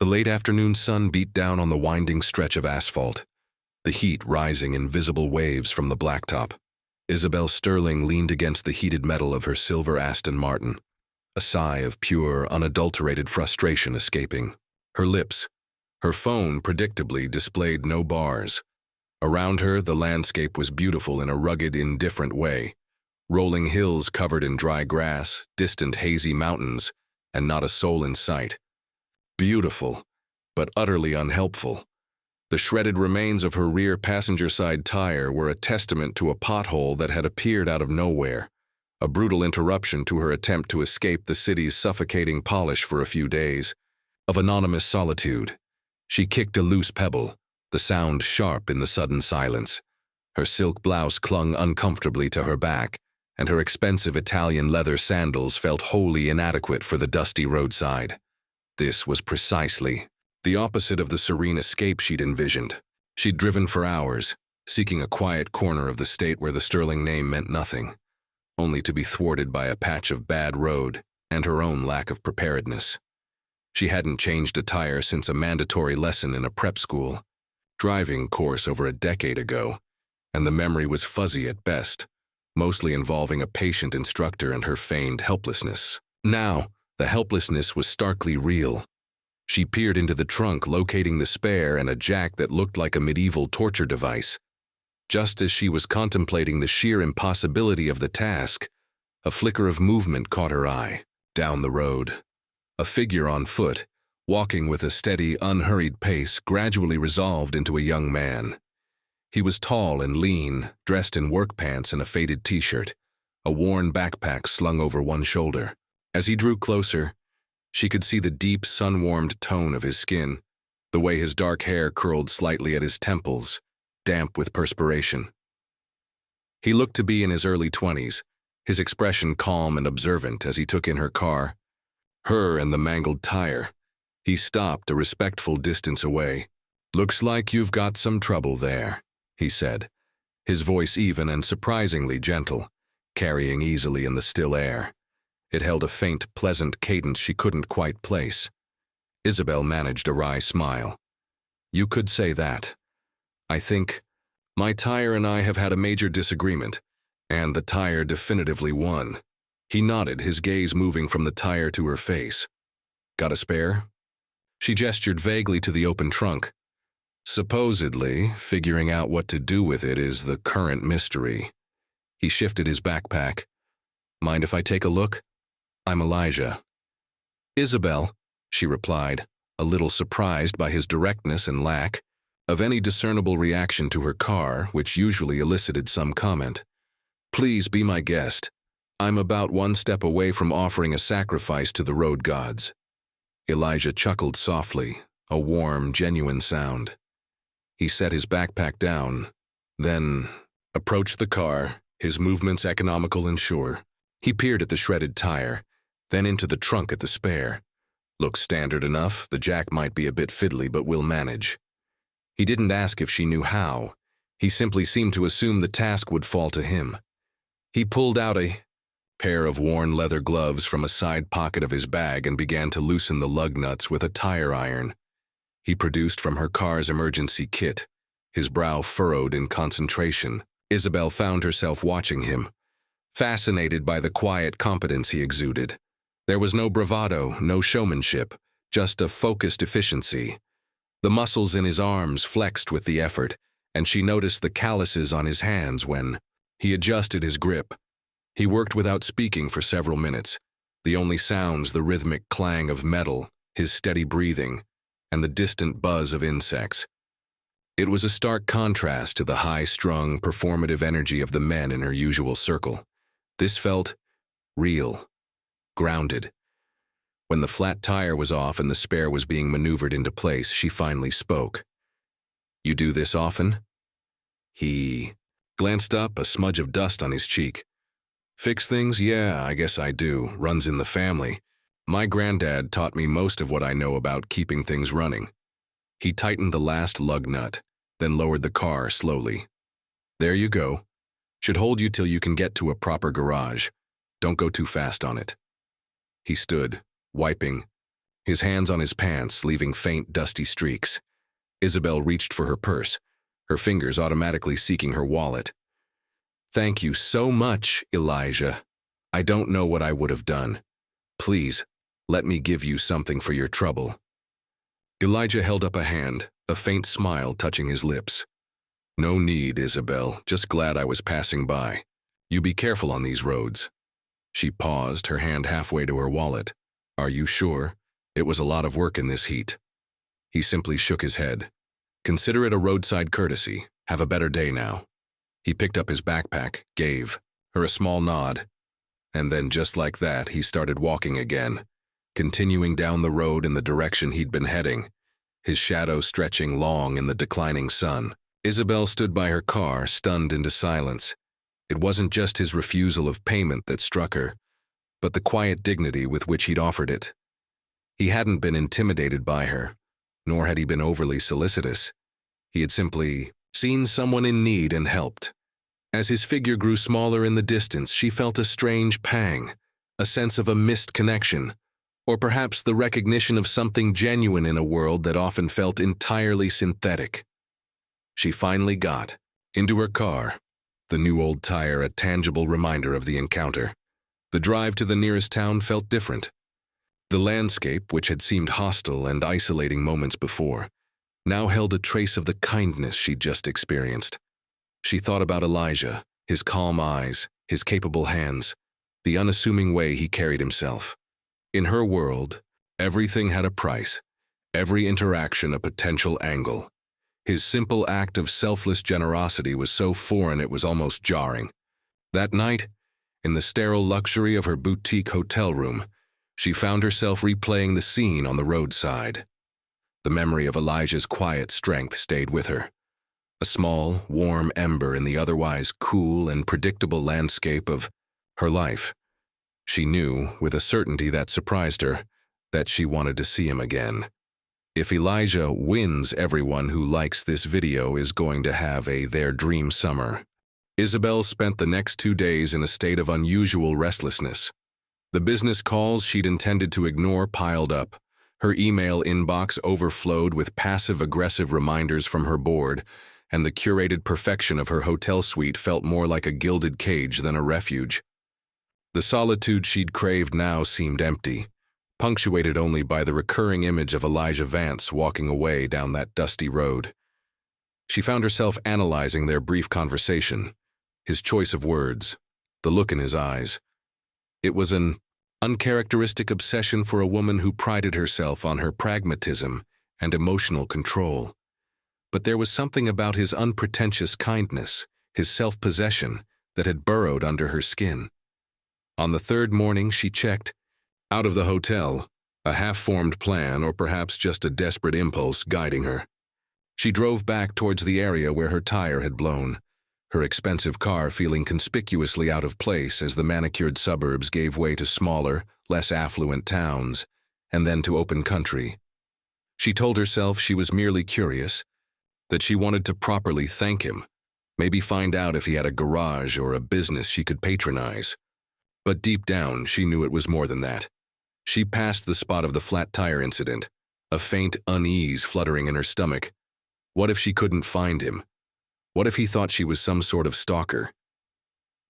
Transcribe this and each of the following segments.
The late afternoon sun beat down on the winding stretch of asphalt, the heat rising in visible waves from the blacktop. Isabel Sterling leaned against the heated metal of her silver Aston Martin, a sigh of pure, unadulterated frustration escaping. Her lips, her phone predictably displayed no bars. Around her, the landscape was beautiful in a rugged, indifferent way. Rolling hills covered in dry grass, distant hazy mountains, and not a soul in sight. Beautiful, but utterly unhelpful. The shredded remains of her rear passenger side tire were a testament to a pothole that had appeared out of nowhere, a brutal interruption to her attempt to escape the city's suffocating polish for a few days of anonymous solitude. She kicked a loose pebble, the sound sharp in the sudden silence. Her silk blouse clung uncomfortably to her back, and her expensive Italian leather sandals felt wholly inadequate for the dusty roadside. This was precisely the opposite of the serene escape she'd envisioned. She'd driven for hours, seeking a quiet corner of the state where the Sterling name meant nothing, only to be thwarted by a patch of bad road and her own lack of preparedness. She hadn't changed a tire since a mandatory lesson in a prep school driving course over a decade ago, and the memory was fuzzy at best, mostly involving a patient instructor and her feigned helplessness. Now, the helplessness was starkly real. She peered into the trunk, locating the spare and a jack that looked like a medieval torture device. Just as she was contemplating the sheer impossibility of the task, a flicker of movement caught her eye. Down the road, a figure on foot, walking with a steady, unhurried pace, gradually resolved into a young man. He was tall and lean, dressed in work pants and a faded t-shirt, a worn backpack slung over one shoulder. As he drew closer, she could see the deep, sun-warmed tone of his skin, the way his dark hair curled slightly at his temples, damp with perspiration. He looked to be in his early 20s, his expression calm and observant as he took in her car, her and the mangled tire. He stopped a respectful distance away. "Looks like you've got some trouble there," he said, his voice even and surprisingly gentle, carrying easily in the still air. It held a faint, pleasant cadence she couldn't quite place. Isabel managed a wry smile. "You could say that. I think my tire and I have had a major disagreement, and the tire definitively won." He nodded, his gaze moving from the tire to her face. "Got a spare?" She gestured vaguely to the open trunk. "Supposedly, figuring out what to do with it is the current mystery." He shifted his backpack. "Mind if I take a look? I'm Elijah." "Isabel," she replied, a little surprised by his directness and lack of any discernible reaction to her car, which usually elicited some comment. "Please be my guest. I'm about one step away from offering a sacrifice to the road gods." Elijah chuckled softly, a warm, genuine sound. He set his backpack down, then approached the car, his movements economical and sure. He peered at the shredded tire, then into the trunk at the spare. "Looks standard enough. The jack might be a bit fiddly, but we'll manage." He didn't ask if she knew how. He simply seemed to assume the task would fall to him. He pulled out a pair of worn leather gloves from a side pocket of his bag and began to loosen the lug nuts with a tire iron he produced from her car's emergency kit, his brow furrowed in concentration. Isabel found herself watching him, fascinated by the quiet competence he exuded. There was no bravado, no showmanship, just a focused efficiency. The muscles in his arms flexed with the effort, and she noticed the calluses on his hands when he adjusted his grip. He worked without speaking for several minutes, the only sounds the rhythmic clang of metal, his steady breathing, and the distant buzz of insects. It was a stark contrast to the high-strung, performative energy of the men in her usual circle. This felt real, grounded. When the flat tire was off and the spare was being maneuvered into place, she finally spoke. "You do this often?" He glanced up, a smudge of dust on his cheek. "Fix things? Yeah, I guess I do. Runs in the family. My granddad taught me most of what I know about keeping things running." He tightened the last lug nut, then lowered the car slowly. "There you go. Should hold you till you can get to a proper garage. Don't go too fast on it." He stood, wiping his hands on his pants, leaving faint, dusty streaks. Isabel reached for her purse, her fingers automatically seeking her wallet. "Thank you so much, Elijah. I don't know what I would have done. Please, let me give you something for your trouble." Elijah held up a hand, a faint smile touching his lips. "No need, Isabel. Just glad I was passing by. You be careful on these roads." She paused, her hand halfway to her wallet. "Are you sure? It was a lot of work in this heat." He simply shook his head. "Consider it a roadside courtesy. Have a better day now." He picked up his backpack, gave her a small nod, and then just like that, he started walking again, continuing down the road in the direction he'd been heading, his shadow stretching long in the declining sun. Isabel stood by her car, stunned into silence. It wasn't just his refusal of payment that struck her, but the quiet dignity with which he'd offered it. He hadn't been intimidated by her, nor had he been overly solicitous. He had simply seen someone in need and helped. As his figure grew smaller in the distance, she felt a strange pang, a sense of a missed connection, or perhaps the recognition of something genuine in a world that often felt entirely synthetic. She finally got into her car, the new old tire a tangible reminder of the encounter. The drive to the nearest town felt different. The landscape, which had seemed hostile and isolating moments before, now held a trace of the kindness she'd just experienced. She thought about Elijah, his calm eyes, his capable hands, the unassuming way he carried himself. In her world, everything had a price, every interaction a potential angle. His simple act of selfless generosity was so foreign it was almost jarring. That night, in the sterile luxury of her boutique hotel room, she found herself replaying the scene on the roadside. The memory of Elijah's quiet strength stayed with her. A small, warm ember in the otherwise cool and predictable landscape of her life. She knew, with a certainty that surprised her, that she wanted to see him again. If Elijah wins, everyone who likes this video is going to have their dream summer. Isabel spent the next 2 days in a state of unusual restlessness. The business calls she'd intended to ignore piled up. Her email inbox overflowed with passive-aggressive reminders from her board, and the curated perfection of her hotel suite felt more like a gilded cage than a refuge. The solitude she'd craved now seemed empty, punctuated only by the recurring image of Elijah Vance walking away down that dusty road. She found herself analyzing their brief conversation, his choice of words, the look in his eyes. It was an uncharacteristic obsession for a woman who prided herself on her pragmatism and emotional control. But there was something about his unpretentious kindness, his self-possession, that had burrowed under her skin. On the third morning she checked, out of the hotel, a half-formed plan or perhaps just a desperate impulse guiding her. She drove back towards the area where her tire had blown, her expensive car feeling conspicuously out of place as the manicured suburbs gave way to smaller, less affluent towns, and then to open country. She told herself she was merely curious, that she wanted to properly thank him, maybe find out if he had a garage or a business she could patronize. But deep down, she knew it was more than that. She passed the spot of the flat tire incident, a faint unease fluttering in her stomach. What if she couldn't find him? What if he thought she was some sort of stalker?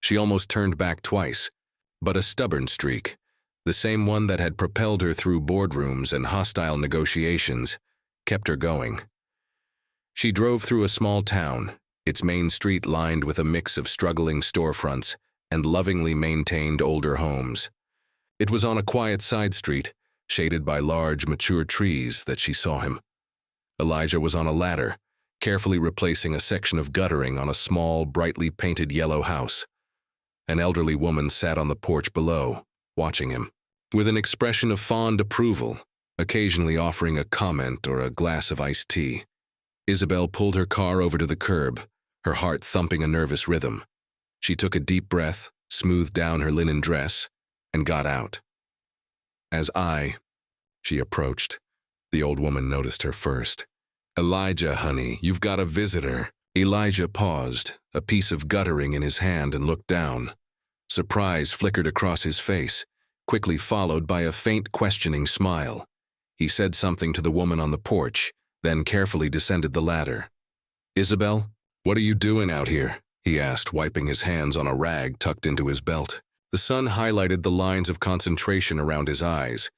She almost turned back twice, but a stubborn streak, the same one that had propelled her through boardrooms and hostile negotiations, kept her going. She drove through a small town, its main street lined with a mix of struggling storefronts and lovingly maintained older homes. It was on a quiet side street, shaded by large, mature trees, that she saw him. Elijah was on a ladder, carefully replacing a section of guttering on a small, brightly painted yellow house. An elderly woman sat on the porch below, watching him, with an expression of fond approval, occasionally offering a comment or a glass of iced tea. Isabel pulled her car over to the curb, her heart thumping a nervous rhythm. She took a deep breath, smoothed down her linen dress, and got out. She approached. The old woman noticed her first. "Elijah, honey, you've got a visitor." Elijah paused, a piece of guttering in his hand, and looked down. Surprise flickered across his face, quickly followed by a faint questioning smile. He said something to the woman on the porch, then carefully descended the ladder. "Isabel, what are you doing out here?" he asked, wiping his hands on a rag tucked into his belt. The sun highlighted the lines of concentration around his eyes,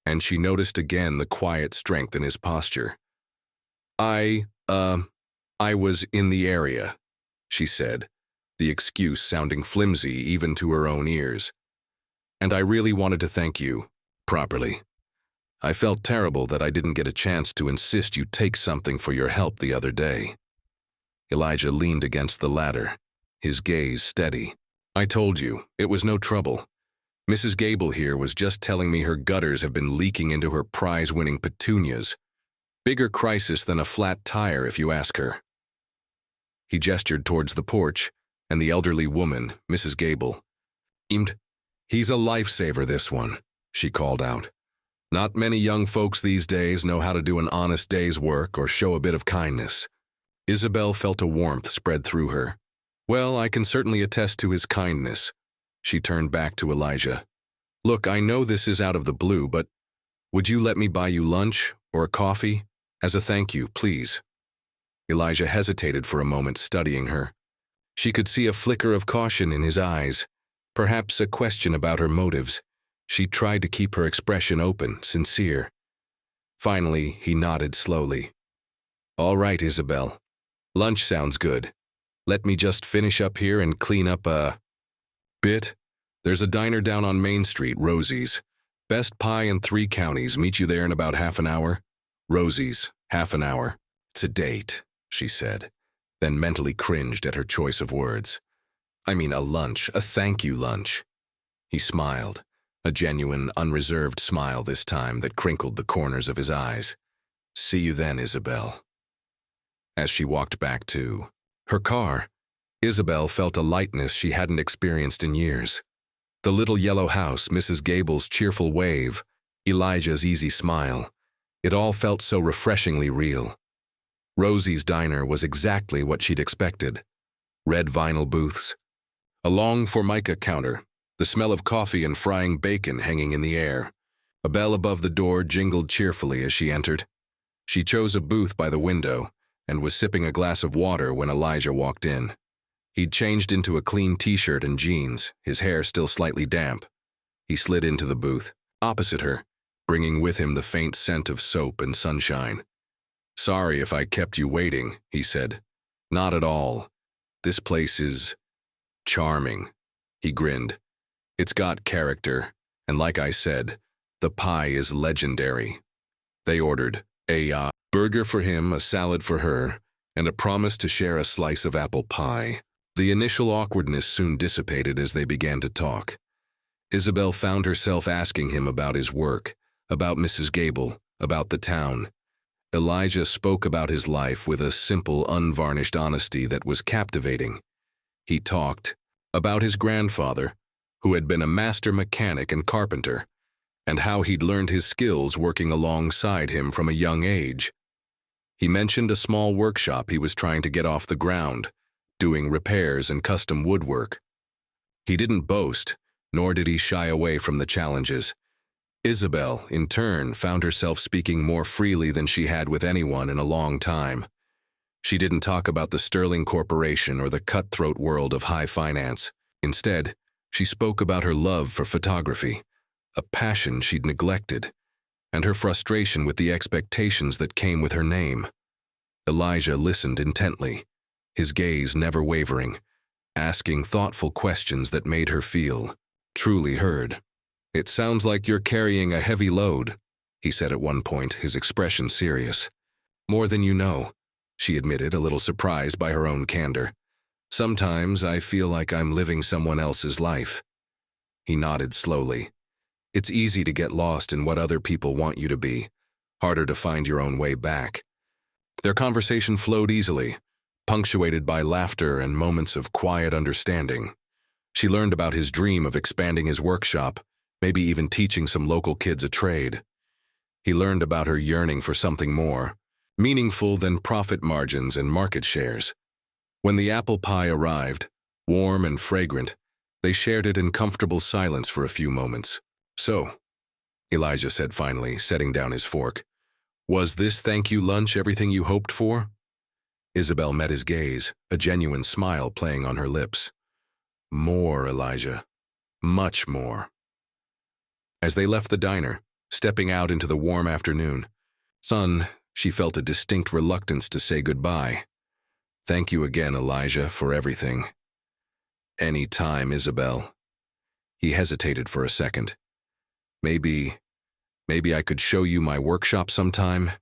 and she noticed again the quiet strength in his posture. I was in the area," she said, the excuse sounding flimsy even to her own ears. "And I really wanted to thank you, properly. I felt terrible that I didn't get a chance to insist you take something for your help the other day." Elijah leaned against the ladder, his gaze steady. "I told you, it was no trouble. Mrs. Gable here was just telling me her gutters have been leaking into her prize-winning petunias. Bigger crisis than a flat tire, if you ask her." He gestured towards the porch, and the elderly woman, Mrs. Gable. "He's a lifesaver, this one," she called out. "Not many young folks these days know how to do an honest day's work or show a bit of kindness." Isabel felt a warmth spread through her. "Well, I can certainly attest to his kindness." She turned back to Elijah. "Look, I know this is out of the blue, but would you let me buy you lunch or a coffee? As a thank you, please." Elijah hesitated for a moment, studying her. She could see a flicker of caution in his eyes, perhaps a question about her motives. She tried to keep her expression open, sincere. Finally, he nodded slowly. "All right, Isabel. Lunch sounds good. Let me just finish up here and clean up a bit. There's a diner down on Main Street, Rosie's. Best pie in 3 counties. Meet you there in about half an hour." Rosie's, half an hour. "It's a date," she said, then mentally cringed at her choice of words. "I mean a lunch, a thank you lunch." He smiled, a genuine, unreserved smile this time that crinkled the corners of his eyes. "See you then, Isabel." As she walked back to her car, Isabel felt a lightness she hadn't experienced in years. The little yellow house, Mrs. Gable's cheerful wave, Elijah's easy smile. It all felt so refreshingly real. Rosie's diner was exactly what she'd expected. Red vinyl booths, a long formica counter, the smell of coffee and frying bacon hanging in the air. A bell above the door jingled cheerfully as she entered. She chose a booth by the window and was sipping a glass of water when Elijah walked in. He'd changed into a clean t-shirt and jeans, his hair still slightly damp. He slid into the booth, opposite her, bringing with him the faint scent of soap and sunshine. "Sorry if I kept you waiting," he said. "Not at all. This place is charming." He grinned. "It's got character, and like I said, the pie is legendary." They ordered a burger for him, a salad for her, and a promise to share a slice of apple pie. The initial awkwardness soon dissipated as they began to talk. Isabel found herself asking him about his work, about Mrs. Gable, about the town. Elijah spoke about his life with a simple, unvarnished honesty that was captivating. He talked about his grandfather, who had been a master mechanic and carpenter, and how he'd learned his skills working alongside him from a young age. He mentioned a small workshop he was trying to get off the ground, doing repairs and custom woodwork. He didn't boast, nor did he shy away from the challenges. Isabel, in turn, found herself speaking more freely than she had with anyone in a long time. She didn't talk about the Sterling Corporation or the cutthroat world of high finance. Instead, she spoke about her love for photography, a passion she'd neglected, and her frustration with the expectations that came with her name. Elijah listened intently, his gaze never wavering, asking thoughtful questions that made her feel truly heard. "It sounds like you're carrying a heavy load," he said at one point, his expression serious. "More than you know," she admitted, a little surprised by her own candor. "Sometimes I feel like I'm living someone else's life." He nodded slowly. "It's easy to get lost in what other people want you to be, harder to find your own way back." Their conversation flowed easily, punctuated by laughter and moments of quiet understanding. She learned about his dream of expanding his workshop, maybe even teaching some local kids a trade. He learned about her yearning for something more, meaningful than profit margins and market shares. When the apple pie arrived, warm and fragrant, they shared it in comfortable silence for a few moments. "So, Elijah said finally, setting down his fork. Was this thank you lunch everything you hoped for? Isabel met his gaze, a genuine smile playing on her lips. More, Elijah. Much more. As they left the diner, stepping out into the warm afternoon, she felt a distinct reluctance to say goodbye. Thank you again, Elijah, for everything. Any time, Isabel. He hesitated for a second. Maybe I could show you my workshop sometime,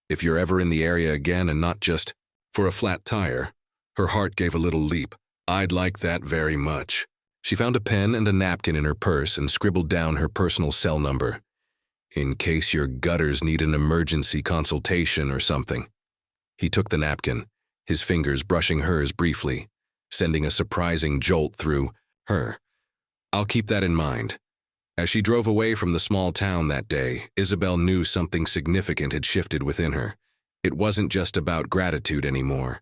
if you're ever in the area again and not just for a flat tire. Her heart gave a little leap. I'd like that very much. She found a pen and a napkin in her purse and scribbled down her personal cell number. In case your gutters need an emergency consultation or something. He took the napkin, his fingers brushing hers briefly, sending a surprising jolt through her. I'll keep that in mind. As she drove away from the small town that day, Isabel knew something significant had shifted within her. It wasn't just about gratitude anymore.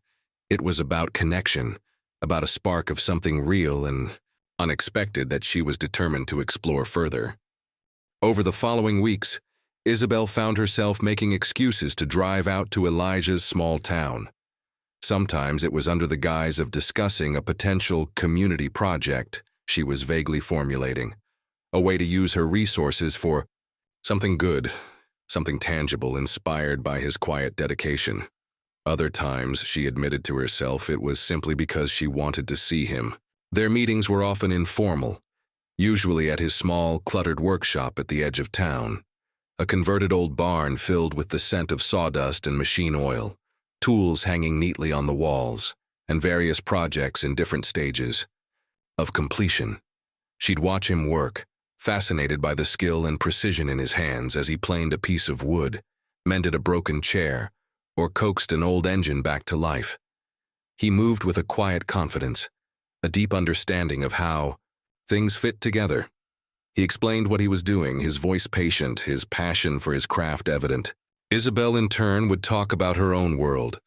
It was about connection, about a spark of something real and unexpected that she was determined to explore further. Over the following weeks, Isabel found herself making excuses to drive out to Elijah's small town. Sometimes it was under the guise of discussing a potential community project she was vaguely formulating, a way to use her resources for something good, something tangible inspired by his quiet dedication. Other times, she admitted to herself, it was simply because she wanted to see him. Their meetings were often informal, usually at his small, cluttered workshop at the edge of town, a converted old barn filled with the scent of sawdust and machine oil, tools hanging neatly on the walls, and various projects in different stages of completion. She'd watch him work, fascinated by the skill and precision in his hands as he planed a piece of wood, mended a broken chair, or coaxed an old engine back to life. He moved with a quiet confidence, a deep understanding of how things fit together. He explained what he was doing, his voice patient, his passion for his craft evident. Isabel, in turn, would talk about her own world,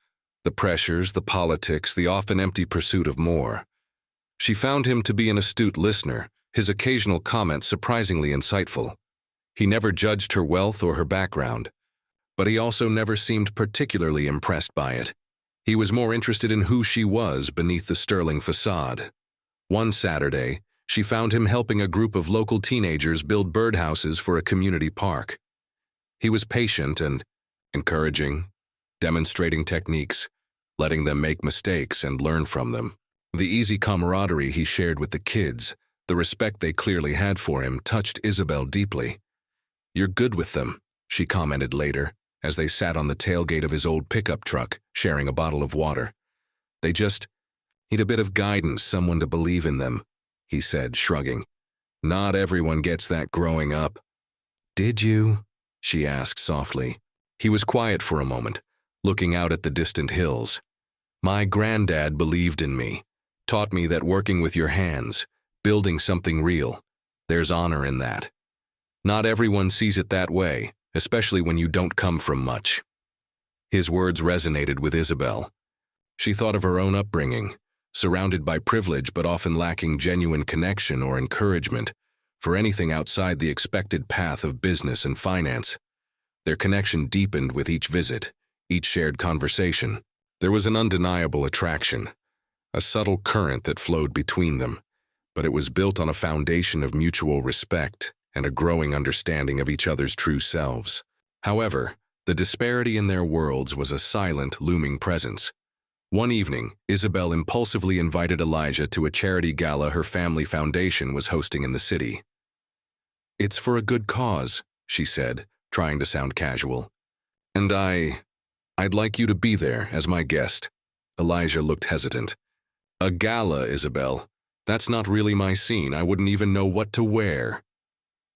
the pressures, the politics, the often empty pursuit of more. She found him to be an astute listener, his occasional comments surprisingly insightful. He never judged her wealth or her background, but he also never seemed particularly impressed by it. He was more interested in who she was beneath the sterling facade. One Saturday, she found him helping a group of local teenagers build birdhouses for a community park. He was patient and encouraging, demonstrating techniques, letting them make mistakes and learn from them. The easy camaraderie he shared with the kids, the respect they clearly had for him, touched Isabel deeply. "You're good with them," she commented later, as they sat on the tailgate of his old pickup truck, sharing a bottle of water. "They just need a bit of guidance, someone to believe in them," he said, shrugging. "Not everyone gets that growing up." "Did you?" she asked softly. He was quiet for a moment, looking out at the distant hills. "My granddad believed in me, taught me that working with your hands, building something real, there's honor in that. Not everyone sees it that way, especially when you don't come from much." His words resonated with Isabel. She thought of her own upbringing, surrounded by privilege but often lacking genuine connection or encouragement for anything outside the expected path of business and finance. Their connection deepened with each visit, each shared conversation. There was an undeniable attraction, a subtle current that flowed between them, but it was built on a foundation of mutual respect and a growing understanding of each other's true selves. However, the disparity in their worlds was a silent, looming presence. One evening, Isabel impulsively invited Elijah to a charity gala her family foundation was hosting in the city. "It's for a good cause," she said, trying to sound casual. "And I'd like you to be there as my guest." Elijah looked hesitant. "A gala, Isabel. That's not really my scene. I wouldn't even know what to wear."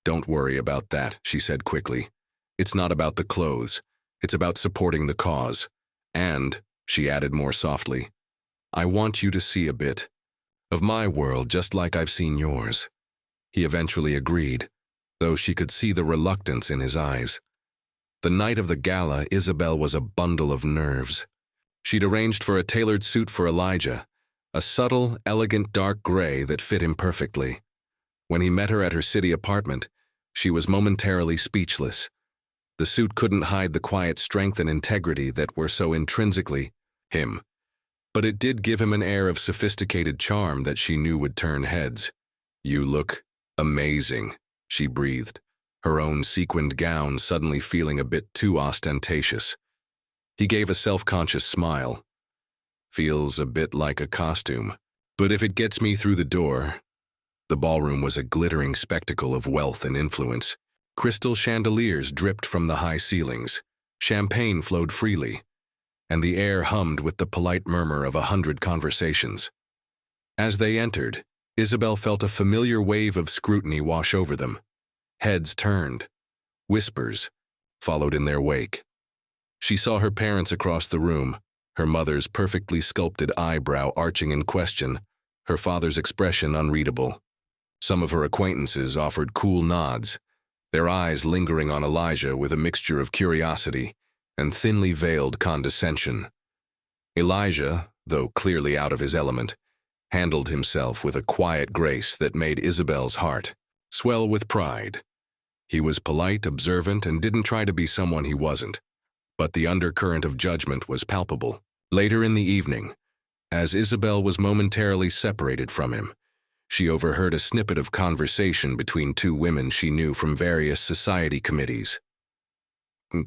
"Don't worry about that," she said quickly. "It's not about the clothes. It's about supporting the cause. And," she added more softly, "I want you to see a bit of my world just like I've seen yours." He eventually agreed, though she could see the reluctance in his eyes. The night of the gala, Isabel was a bundle of nerves. She'd arranged for a tailored suit for Elijah, a subtle, elegant dark gray that fit him perfectly. When he met her at her city apartment, She was momentarily speechless. The suit couldn't hide the quiet strength and integrity that were so intrinsically him. But it did give him an air of sophisticated charm that she knew would turn heads. "You look amazing," she breathed, her own sequined gown suddenly feeling a bit too ostentatious. He gave a self-conscious smile. "Feels a bit like a costume. But if it gets me through the door." The ballroom was a glittering spectacle of wealth and influence. Crystal chandeliers dripped from the high ceilings. Champagne flowed freely, and the air hummed with the polite murmur of 100 conversations. As they entered, Isabel felt a familiar wave of scrutiny wash over them. Heads turned. Whispers followed in their wake. She saw her parents across the room, her mother's perfectly sculpted eyebrow arching in question, her father's expression unreadable. Some of her acquaintances offered cool nods, their eyes lingering on Elijah with a mixture of curiosity and thinly veiled condescension. Elijah, though clearly out of his element, handled himself with a quiet grace that made Isabel's heart swell with pride. He was polite, observant, and didn't try to be someone he wasn't, but the undercurrent of judgment was palpable. Later in the evening, as Isabel was momentarily separated from him, she overheard a snippet of conversation between two women she knew from various society committees.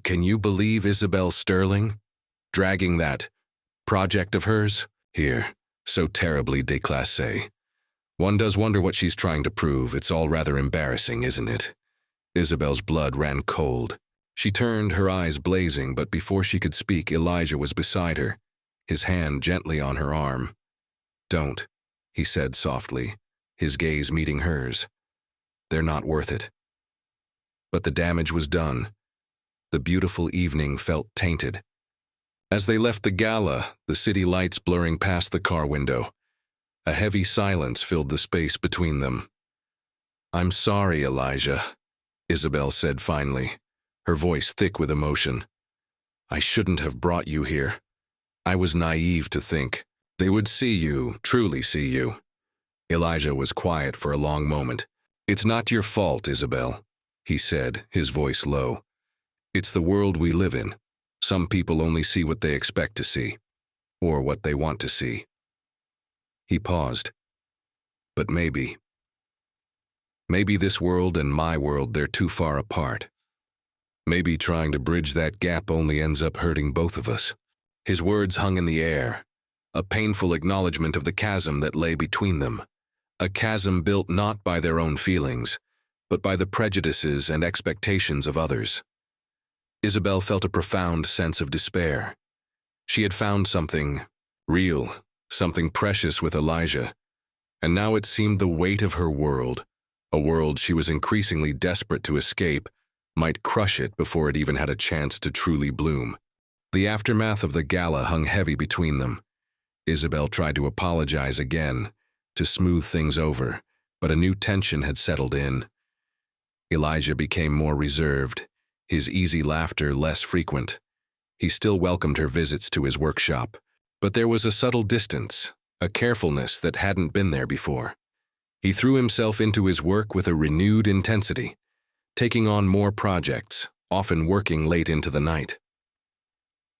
"Can you believe Isabel Sterling? Dragging that project of hers here, so terribly déclassé. One does wonder what she's trying to prove. It's all rather embarrassing, isn't it?" Isabel's blood ran cold. She turned, her eyes blazing, but before she could speak, Elijah was beside her, his hand gently on her arm. "Don't," he said softly, his gaze meeting hers. "They're not worth it." But the damage was done. The beautiful evening felt tainted. As they left the gala, the city lights blurring past the car window, a heavy silence filled the space between them. "I'm sorry, Elijah," Isabel said finally, her voice thick with emotion. "I shouldn't have brought you here. I was naive to think they would see you, truly see you." Elijah was quiet for a long moment. "It's not your fault, Isabel," he said, his voice low. "It's the world we live in. Some people only see what they expect to see, or what they want to see." He paused. "But maybe this world and my world, they're too far apart. Maybe trying to bridge that gap only ends up hurting both of us." His words hung in the air, a painful acknowledgement of the chasm that lay between them, a chasm built not by their own feelings, but by the prejudices and expectations of others. Isabel felt a profound sense of despair. She had found something real, something precious with Elijah, and now it seemed the weight of her world, a world she was increasingly desperate to escape, might crush it before it even had a chance to truly bloom. The aftermath of the gala hung heavy between them. Isabel tried to apologize again, to smooth things over, but a new tension had settled in. Elijah became more reserved, his easy laughter less frequent. He still welcomed her visits to his workshop, but there was a subtle distance, a carefulness that hadn't been there before. He threw himself into his work with a renewed intensity, taking on more projects, often working late into the night.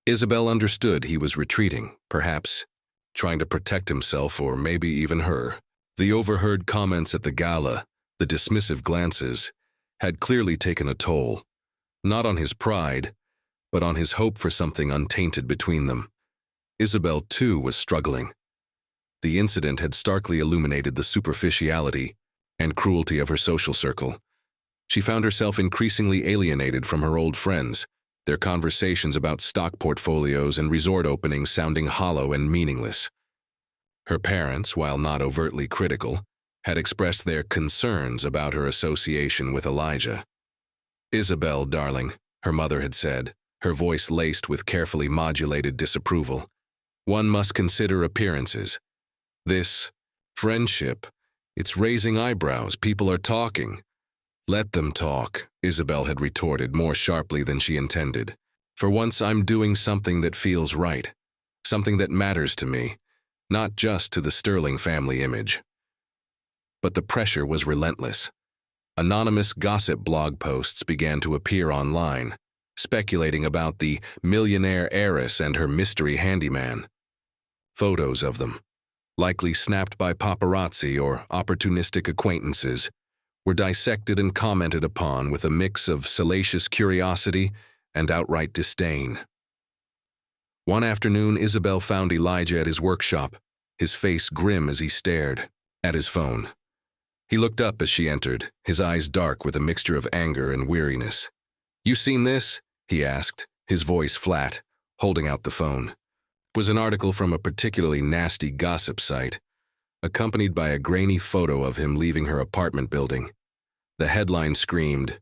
Isabel understood he was retreating, perhaps trying to protect himself or maybe even her. The overheard comments at the gala, the dismissive glances, had clearly taken a toll, not on his pride, but on his hope for something untainted between them. Isabel, too, was struggling. The incident had starkly illuminated the superficiality and cruelty of her social circle. She found herself increasingly alienated from her old friends, their conversations about stock portfolios and resort openings sounding hollow and meaningless. Her parents, while not overtly critical, had expressed their concerns about her association with Elijah. "Isabel, darling," her mother had said, her voice laced with carefully modulated disapproval, "one must consider appearances. This friendship, it's raising eyebrows. People are talking." "Let them talk," Isabel had retorted more sharply than she intended. "For once I'm doing something that feels right, something that matters to me, not just to the Sterling family image." But the pressure was relentless. Anonymous gossip blog posts began to appear online, speculating about the millionaire heiress and her mystery handyman. Photos of them, likely snapped by paparazzi or opportunistic acquaintances, were dissected and commented upon with a mix of salacious curiosity and outright disdain. One afternoon, Isabel found Elijah at his workshop, his face grim as he stared at his phone. He looked up as she entered, his eyes dark with a mixture of anger and weariness. "You seen this?" he asked, his voice flat, holding out the phone. It was an article from a particularly nasty gossip site, accompanied by a grainy photo of him leaving her apartment building. The headline screamed,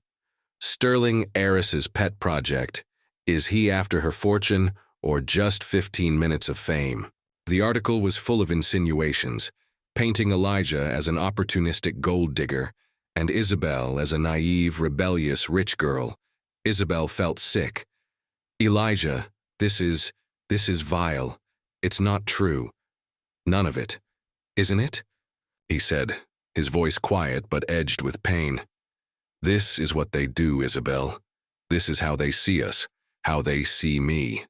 "Sterling heiress's pet project. Is he after her fortune or just 15 minutes of fame?" The article was full of insinuations, painting Elijah as an opportunistic gold digger and Isabel as a naive, rebellious rich girl. Isabel felt sick. "Elijah, this is vile. It's not true. None of it. Isn't it?" he said, his voice quiet but edged with pain. "This is what they do, Isabel. This is how they see us, how they see me.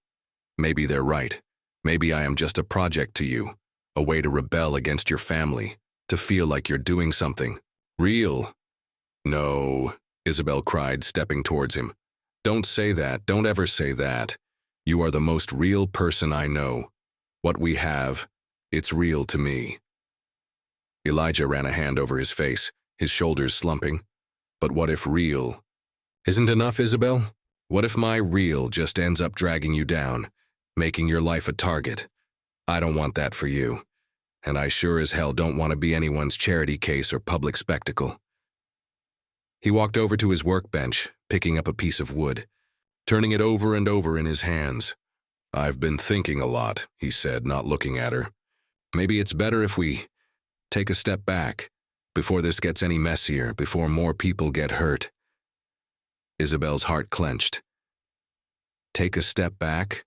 Maybe they're right. Maybe I am just a project to you, a way to rebel against your family, to feel like you're doing something real." "No," Isabel cried, stepping towards him. "Don't say that. Don't ever say that. You are the most real person I know. What we have, it's real to me." Elijah ran a hand over his face, his shoulders slumping. "But what if real isn't enough, Isabel? What if my real just ends up dragging you down, making your life a target? I don't want that for you. And I sure as hell don't want to be anyone's charity case or public spectacle." He walked over to his workbench, picking up a piece of wood, turning it over and over in his hands. "I've been thinking a lot," he said, not looking at her. "Maybe it's better if we take a step back, before this gets any messier, before more people get hurt." Isabel's heart clenched. "Take a step back?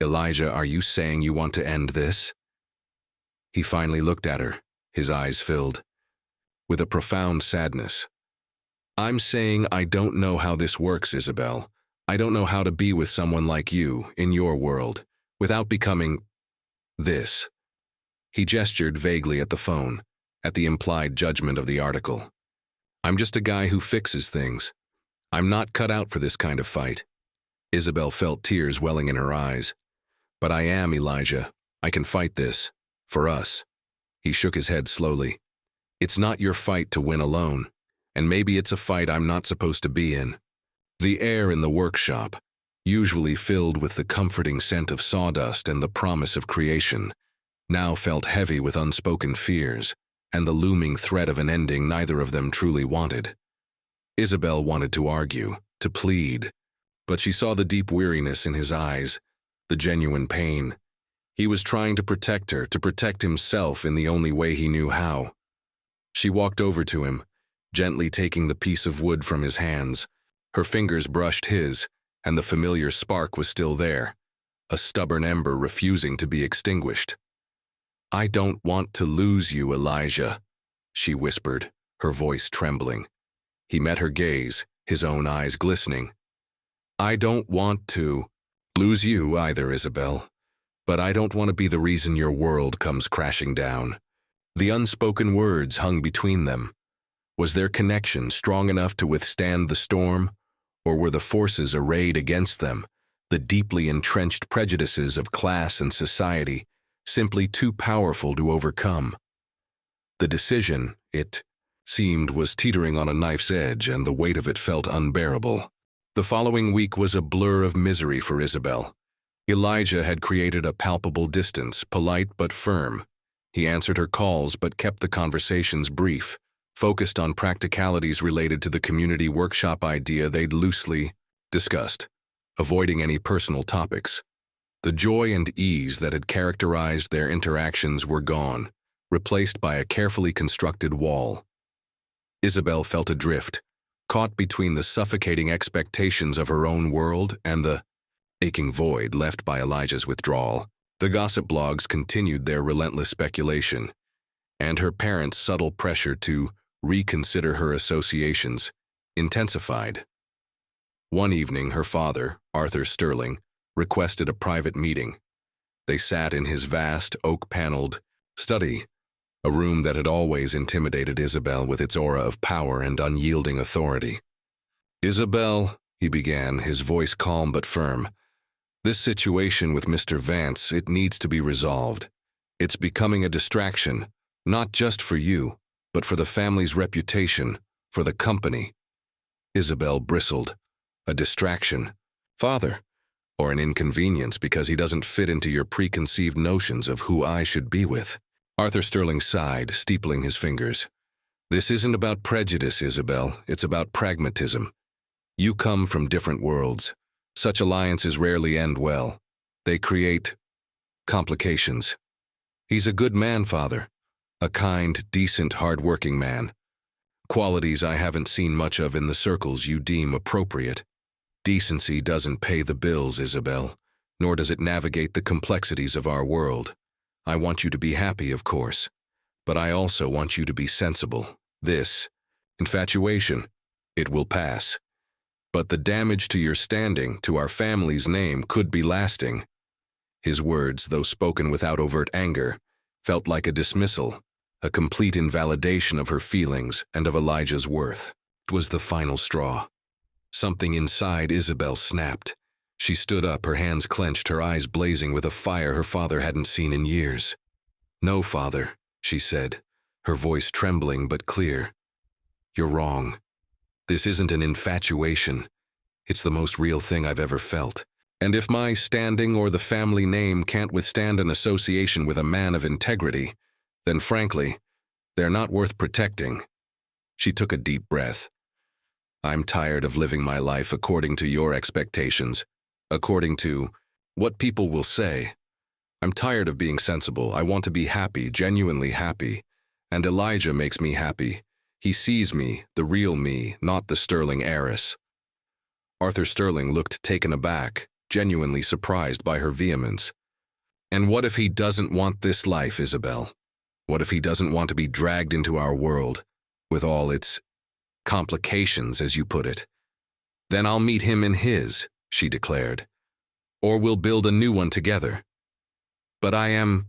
Elijah, are you saying you want to end this?" He finally looked at her, his eyes filled with a profound sadness. "I'm saying I don't know how this works, Isabel. I don't know how to be with someone like you, in your world, without becoming this." He gestured vaguely at the phone, at the implied judgment of the article. "I'm just a guy who fixes things. I'm not cut out for this kind of fight." Isabel felt tears welling in her eyes. "But I am, Elijah. I can fight this. For us." He shook his head slowly. "It's not your fight to win alone, and maybe it's a fight I'm not supposed to be in." The air in the workshop, usually filled with the comforting scent of sawdust and the promise of creation, now felt heavy with unspoken fears and the looming threat of an ending neither of them truly wanted. Isabel wanted to argue, to plead, but she saw the deep weariness in his eyes, the genuine pain. He was trying to protect her, to protect himself in the only way he knew how. She walked over to him, gently taking the piece of wood from his hands. Her fingers brushed his, and the familiar spark was still there, a stubborn ember refusing to be extinguished. "I don't want to lose you, Elijah," she whispered, her voice trembling. He met her gaze, his own eyes glistening. "I don't want to lose you either, Isabel, but I don't want to be the reason your world comes crashing down." The unspoken words hung between them. Was their connection strong enough to withstand the storm, or were the forces arrayed against them, the deeply entrenched prejudices of class and society, simply too powerful to overcome? The decision, it seemed, was teetering on a knife's edge, and the weight of it felt unbearable. The following week was a blur of misery for Isabel. Elijah had created a palpable distance, polite but firm. He answered her calls but kept the conversations brief, focused on practicalities related to the community workshop idea they'd loosely discussed, avoiding any personal topics. The joy and ease that had characterized their interactions were gone, replaced by a carefully constructed wall. Isabel felt adrift, caught between the suffocating expectations of her own world and the aching void left by Elijah's withdrawal. The gossip blogs continued their relentless speculation, and her parents' subtle pressure to reconsider her associations, intensified. One evening, her father, Arthur Sterling, requested a private meeting. They sat in his vast, oak-paneled study, a room that had always intimidated Isabel with its aura of power and unyielding authority. "Isabel," he began, his voice calm but firm, "this situation with Mr. Vance, it needs to be resolved. It's becoming a distraction, not just for you, but for the family's reputation, for the company." Isabel bristled. "A distraction? Father? Or an inconvenience because he doesn't fit into your preconceived notions of who I should be with?" Arthur Sterling sighed, steepling his fingers. "This isn't about prejudice, Isabel. It's about pragmatism. You come from different worlds. Such alliances rarely end well. They create complications. He's a good man, Father. A kind, decent, hard-working man. Qualities I haven't seen much of in the circles you deem appropriate. Decency doesn't pay the bills, Isabel, nor does it navigate the complexities of our world. I want you to be happy, of course, but I also want you to be sensible. This infatuation, it will pass. But the damage to your standing, to our family's name, could be lasting." His words, though spoken without overt anger, felt like a dismissal, a complete invalidation of her feelings and of Elijah's worth. It was the final straw. Something inside Isabel snapped. She stood up, her hands clenched, her eyes blazing with a fire her father hadn't seen in years. "No, Father," she said, her voice trembling but clear. "You're wrong. This isn't an infatuation. It's the most real thing I've ever felt. And if my standing or the family name can't withstand an association with a man of integrity, then frankly, they're not worth protecting." She took a deep breath. "I'm tired of living my life according to your expectations, according to what people will say. I'm tired of being sensible. I want to be happy, genuinely happy. And Elijah makes me happy. He sees me, the real me, not the Sterling heiress." Arthur Sterling looked taken aback, genuinely surprised by her vehemence. "And what if he doesn't want this life, Isabel? What if he doesn't want to be dragged into our world, with all its complications, as you put it? Then I'll meet him in his," she declared. "Or we'll build a new one together. But I am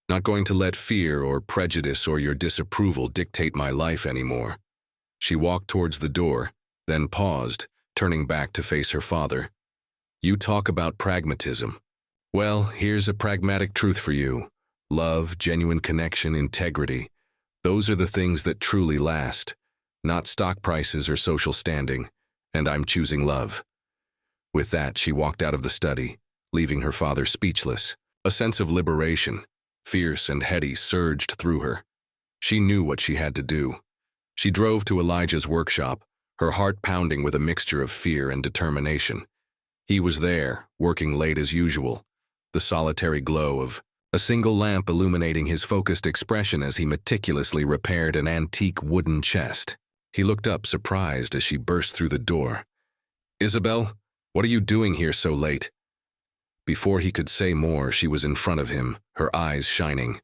not going to let fear or prejudice or your disapproval dictate my life anymore." She walked towards the door, then paused, turning back to face her father. "You talk about pragmatism. Well, here's a pragmatic truth for you. Love, genuine connection, integrity. Those are the things that truly last, not stock prices or social standing, and I'm choosing love." With that, she walked out of the study, leaving her father speechless. A sense of liberation, fierce and heady, surged through her. She knew what she had to do. She drove to Elijah's workshop, her heart pounding with a mixture of fear and determination. He was there, working late as usual, the solitary glow of a single lamp illuminating his focused expression as he meticulously repaired an antique wooden chest. He looked up, surprised, as she burst through the door. "Isabel, what are you doing here so late?" Before he could say more, she was in front of him, her eyes shining.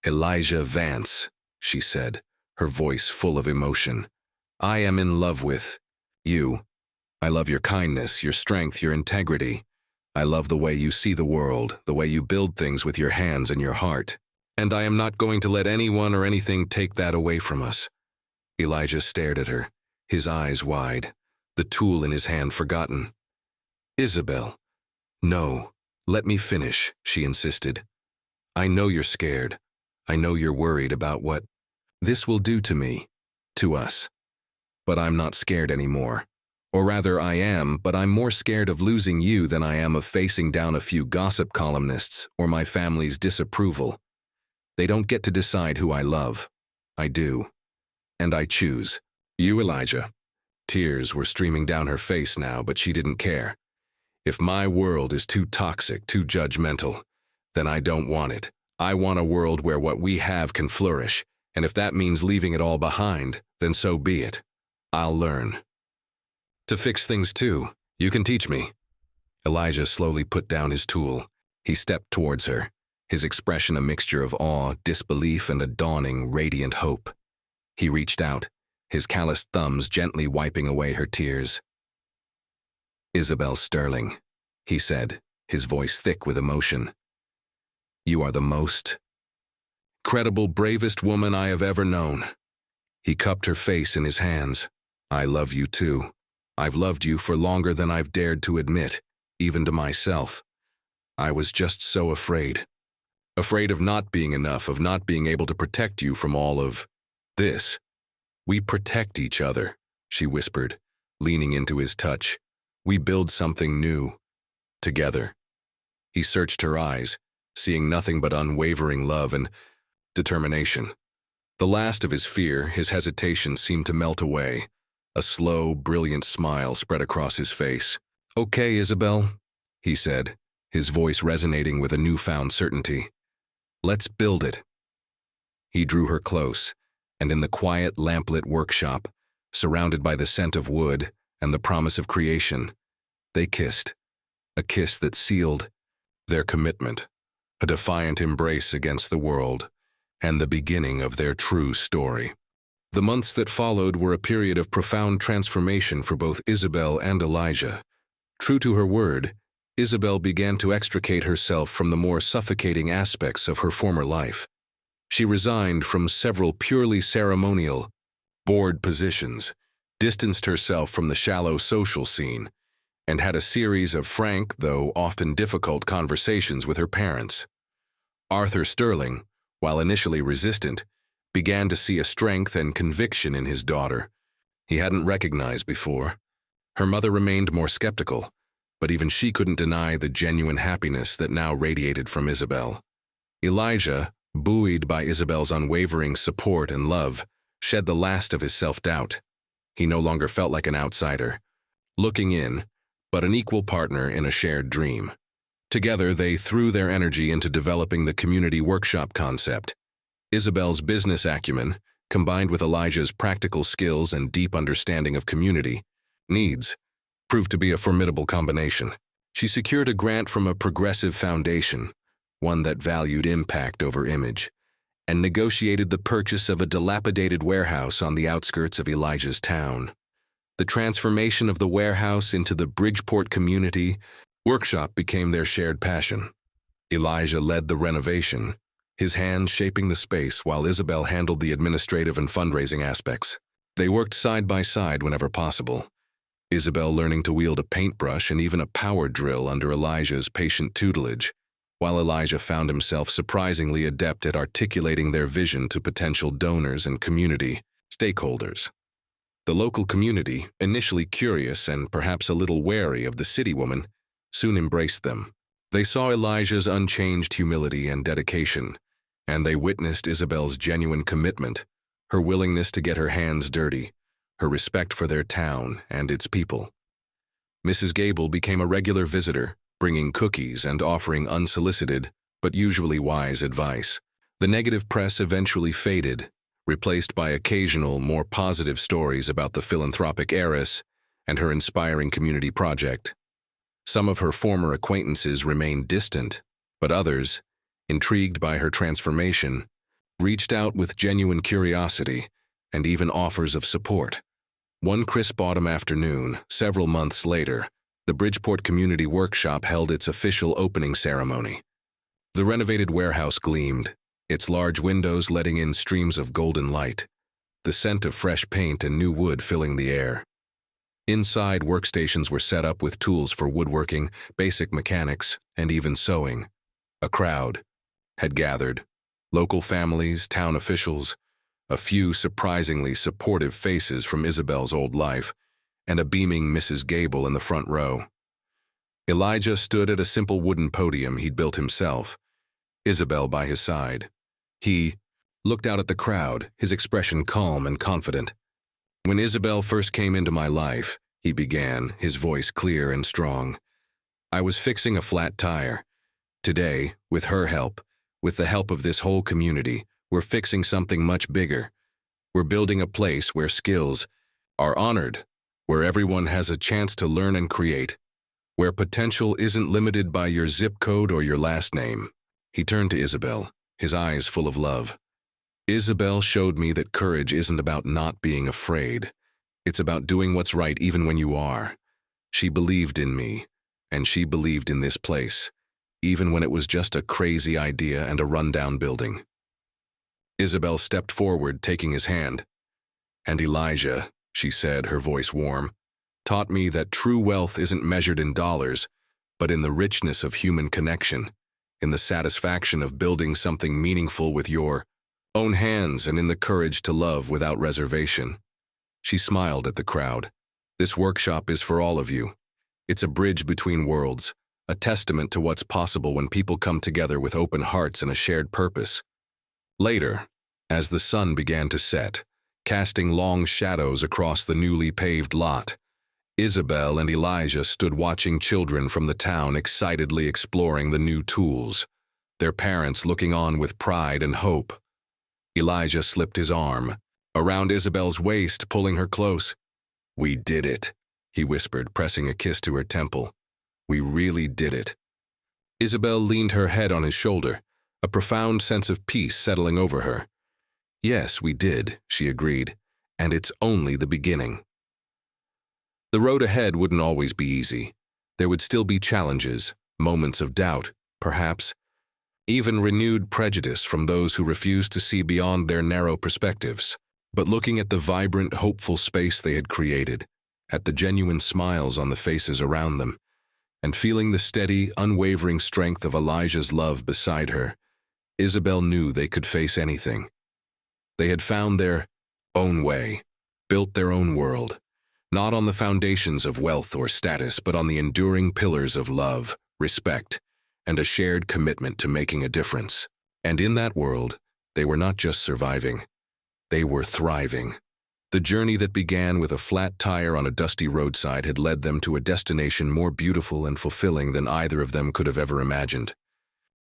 "Elijah Vance," she said, her voice full of emotion. "I am in love with you. I love your kindness, your strength, your integrity. I love the way you see the world, the way you build things with your hands and your heart. And I am not going to let anyone or anything take that away from us." Elijah stared at her, his eyes wide, the tool in his hand forgotten. "Isabel, no, let me finish," she insisted. "I know you're scared. I know you're worried about what this will do to me, to us. But I'm not scared anymore. Or rather, I am, but I'm more scared of losing you than I am of facing down a few gossip columnists or my family's disapproval. They don't get to decide who I love. I do. And I choose. You, Elijah." Tears were streaming down her face now, but she didn't care. "If my world is too toxic, too judgmental, then I don't want it. I want a world where what we have can flourish, and if that means leaving it all behind, then so be it. I'll learn. To fix things too. You can teach me." Elijah slowly put down his tool. He stepped towards her, his expression a mixture of awe, disbelief, and a dawning, radiant hope. He reached out, his calloused thumbs gently wiping away her tears. "Isabel Sterling," he said, his voice thick with emotion. "You are the most credible, bravest woman I have ever known." He cupped her face in his hands. "I love you too. I've loved you for longer than I've dared to admit, even to myself. I was just so afraid. Afraid of not being enough, of not being able to protect you from all of this. We protect each other," she whispered, leaning into his touch. "We build something new, together." He searched her eyes, seeing nothing but unwavering love and determination. The last of his fear, his hesitation, seemed to melt away. A slow, brilliant smile spread across his face. "Okay, Isabel," he said, his voice resonating with a newfound certainty. "Let's build it." He drew her close, and in the quiet, lamplit workshop, surrounded by the scent of wood and the promise of creation, they kissed. A kiss that sealed their commitment, a defiant embrace against the world, and the beginning of their true story. The months that followed were a period of profound transformation for both Isabel and Elijah. True to her word, Isabel began to extricate herself from the more suffocating aspects of her former life. She resigned from several purely ceremonial, board positions, distanced herself from the shallow social scene, and had a series of frank, though often difficult, conversations with her parents. Arthur Sterling, while initially resistant, began to see a strength and conviction in his daughter he hadn't recognized before. Her mother remained more skeptical, but even she couldn't deny the genuine happiness that now radiated from Isabel. Elijah, buoyed by Isabel's unwavering support and love, shed the last of his self-doubt. He no longer felt like an outsider, looking in, but an equal partner in a shared dream. Together, they threw their energy into developing the community workshop concept. Isabel's business acumen, combined with Elijah's practical skills and deep understanding of community needs, proved to be a formidable combination. She secured a grant from a progressive foundation, one that valued impact over image, and negotiated the purchase of a dilapidated warehouse on the outskirts of Elijah's town. The transformation of the warehouse into the Bridgeport community workshop became their shared passion. Elijah led the renovation, his hands shaping the space while Isabel handled the administrative and fundraising aspects. They worked side by side whenever possible, Isabel learning to wield a paintbrush and even a power drill under Elijah's patient tutelage, while Elijah found himself surprisingly adept at articulating their vision to potential donors and community stakeholders. The local community, initially curious and perhaps a little wary of the city woman, soon embraced them. They saw Elijah's unchanged humility and dedication, and they witnessed Isabel's genuine commitment, her willingness to get her hands dirty, her respect for their town and its people. Mrs. Gable became a regular visitor, bringing cookies and offering unsolicited, but usually wise advice. The negative press eventually faded, replaced by occasional, more positive stories about the philanthropic heiress and her inspiring community project. Some of her former acquaintances remained distant, but others, intrigued by her transformation, reached out with genuine curiosity and even offers of support. One crisp autumn afternoon, several months later, the Bridgeport Community Workshop held its official opening ceremony. The renovated warehouse gleamed, its large windows letting in streams of golden light, the scent of fresh paint and new wood filling the air. Inside, workstations were set up with tools for woodworking, basic mechanics, and even sewing. A crowd had gathered, local families, town officials, a few surprisingly supportive faces from Isabel's old life, and a beaming Mrs. Gable in the front row. Elijah stood at a simple wooden podium he'd built himself, Isabel by his side. He looked out at the crowd, his expression calm and confident. "When Isabel first came into my life," he began, his voice clear and strong, "I was fixing a flat tire. Today, with her help, with the help of this whole community, we're fixing something much bigger. We're building a place where skills are honored, where everyone has a chance to learn and create, where potential isn't limited by your zip code or your last name." He turned to Isabel, his eyes full of love. Isabel showed me that courage isn't about not being afraid. It's about doing what's right even when you are. She believed in me, and she believed in this place, even when it was just a crazy idea and a rundown building. Isabel stepped forward, taking his hand. "And Elijah," she said, her voice warm, "taught me that true wealth isn't measured in dollars, but in the richness of human connection, in the satisfaction of building something meaningful with your own hands, and in the courage to love without reservation." She smiled at the crowd. "This workshop is for all of you. It's a bridge between worlds, a testament to what's possible when people come together with open hearts and a shared purpose." Later, as the sun began to set, casting long shadows across the newly paved lot, Isabel and Elijah stood watching children from the town excitedly exploring the new tools, their parents looking on with pride and hope. Elijah slipped his arm around Isabel's waist, pulling her close. "We did it," he whispered, pressing a kiss to her temple. "We really did it." Isabel leaned her head on his shoulder, a profound sense of peace settling over her. "Yes, we did," she agreed, "and it's only the beginning." The road ahead wouldn't always be easy. There would still be challenges, moments of doubt, perhaps, even renewed prejudice from those who refused to see beyond their narrow perspectives. But looking at the vibrant, hopeful space they had created, at the genuine smiles on the faces around them, and feeling the steady, unwavering strength of Elijah's love beside her, Isabel knew they could face anything. They had found their own way, built their own world, not on the foundations of wealth or status, but on the enduring pillars of love, respect, and a shared commitment to making a difference. And in that world, they were not just surviving, they were thriving. The journey that began with a flat tire on a dusty roadside had led them to a destination more beautiful and fulfilling than either of them could have ever imagined.